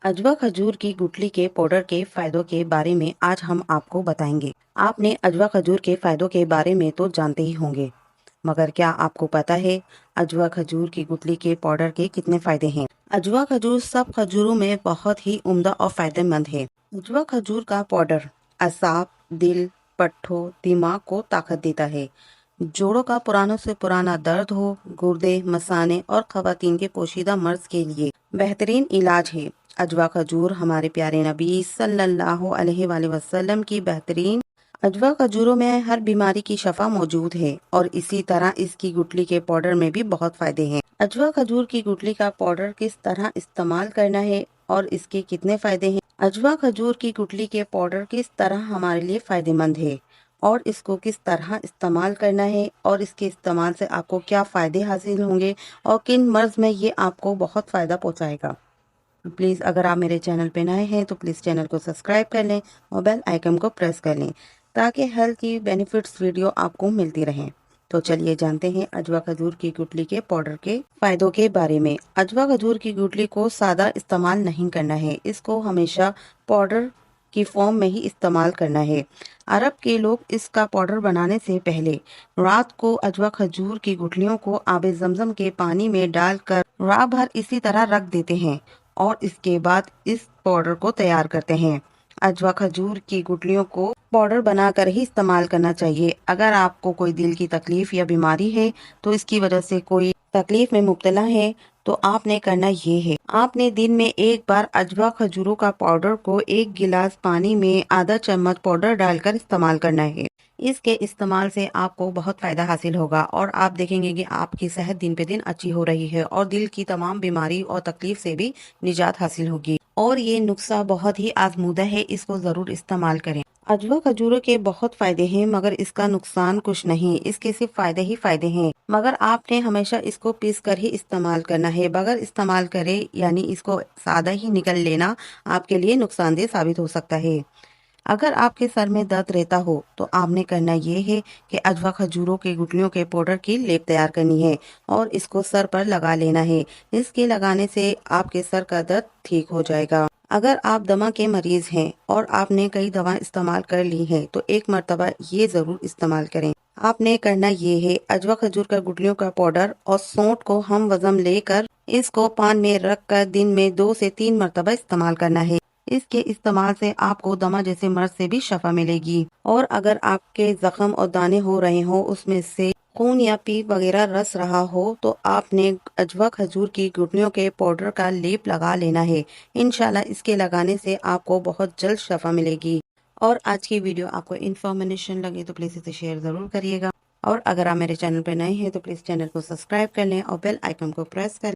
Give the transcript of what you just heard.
अजवा खजूर की गुठली के पाउडर के फायदों के बारे में आज हम आपको बताएंगे। आपने अजवा खजूर के फायदों के बारे में तो जानते ही होंगे, मगर क्या आपको पता है अजवा खजूर की गुठली के पाउडर के कितने फायदे हैं? अजवा खजूर सब खजूरों में बहुत ही उम्दा और फायदेमंद है। अजवा खजूर का पाउडर असाब, दिल, पट्ठों, दिमाग को ताकत देता है। जोड़ों का पुरानों से पुराना दर्द हो, गुर्दे, मसाने और खवातीन के पोशीदा मर्ज के लिए बेहतरीन इलाज है। अजवा खजूर हमारे प्यारे नबी सल्लल्लाहु अलैहि वसल्लम की बेहतरीन। अजवा खजूरों में हर बीमारी की शफा मौजूद है और इसी तरह इसकी गुठली के पाउडर में भी बहुत फायदे हैं। अजवा खजूर की गुठली का पाउडर किस तरह इस्तेमाल करना है और इसके कितने फायदे हैं? अजवा खजूर की गुठली के पाउडर किस तरह हमारे लिए फायदेमंद है और इसको किस तरह इस्तेमाल करना है और इसके इस्तेमाल से आपको क्या फायदे हासिल होंगे और किन मर्ज में ये आपको बहुत फायदा पहुंचाएगा। प्लीज़ अगर आप मेरे चैनल पे नए हैं तो प्लीज़ चैनल को सब्सक्राइब कर लें और बेल आइकन को प्रेस कर लें ताकि हेल्थ की बेनिफिट्स वीडियो आपको मिलती रहें। तो चलिए जानते हैं अजवा खजूर की गुठली के पाउडर के फायदों के बारे में। अजवा खजूर की गुठली को सादा इस्तेमाल नहीं करना है, इसको हमेशा पाउडर की फॉर्म में ही इस्तेमाल करना है। अरब के लोग इसका पाउडर बनाने से पहले रात को अजवा खजूर की गुठलियों को आबे जमजम के पानी में डालकर रात भर इसी तरह रख देते हैं और इसके बाद इस पाउडर को तैयार करते हैं। अजवा खजूर की गुठलियों को पाउडर बनाकर ही इस्तेमाल करना चाहिए। अगर आपको कोई दिल की तकलीफ या बीमारी है तो इसकी वजह से कोई तकलीफ में मुब्तला है तो आपने करना ये है, आपने दिन में एक बार अजवा खजूरों का पाउडर को एक गिलास पानी में आधा चम्मच पाउडर डालकर इस्तेमाल करना है। इसके इस्तेमाल से आपको बहुत फायदा हासिल होगा और आप देखेंगे कि आपकी सेहत दिन पे दिन अच्छी हो रही है और दिल की तमाम बीमारी और तकलीफ से भी निजात हासिल होगी। और ये नुस्खा बहुत ही आजमूदा है, इसको जरूर इस्तेमाल करें। अजवा खजूरों के बहुत फायदे हैं मगर इसका नुकसान कुछ नहीं, इसके सिर्फ फायदे ही फायदे हैं। मगर आपने हमेशा इसको पीस कर ही इस्तेमाल करना है, बगैर इस्तेमाल करे यानी इसको सादा ही निकल लेना आपके लिए नुकसानदेह साबित हो सकता है। अगर आपके सर में दर्द रहता हो तो आपने करना ये है कि अजवा खजूरों के गुठलियों के पाउडर की लेप तैयार करनी है और इसको सर पर लगा लेना है। इसके लगाने से आपके सर का दर्द ठीक हो जाएगा। अगर आप दमा के मरीज हैं और आपने कई दवा इस्तेमाल कर ली है तो एक मर्तबा ये जरूर इस्तेमाल करें। आपने करना ये है, अजवा खजूर का गुठलियों का पाउडर और सौंठ को हम वजन लेकर इसको पान में रख कर दिन में 2 से 3 मरतबा इस्तेमाल करना है। इसके इस्तेमाल से आपको दमा जैसे मर्ज से भी शफा मिलेगी। और अगर आपके जख्म और दाने हो रहे हो, उसमें से खून या पी वगैरह रस रहा हो तो आपने अजवा खजूर की गुठलियों के पाउडर का लेप लगा लेना है। इंशाल्लाह इसके लगाने से आपको बहुत जल्द शफा मिलेगी। और आज की वीडियो आपको इन्फॉर्मेशन लगे तो प्लीज इसे शेयर जरूर करिएगा और अगर आप मेरे चैनल पर नए हैं तो प्लीज चैनल को सब्सक्राइब कर लें और बेल आइकन को प्रेस कर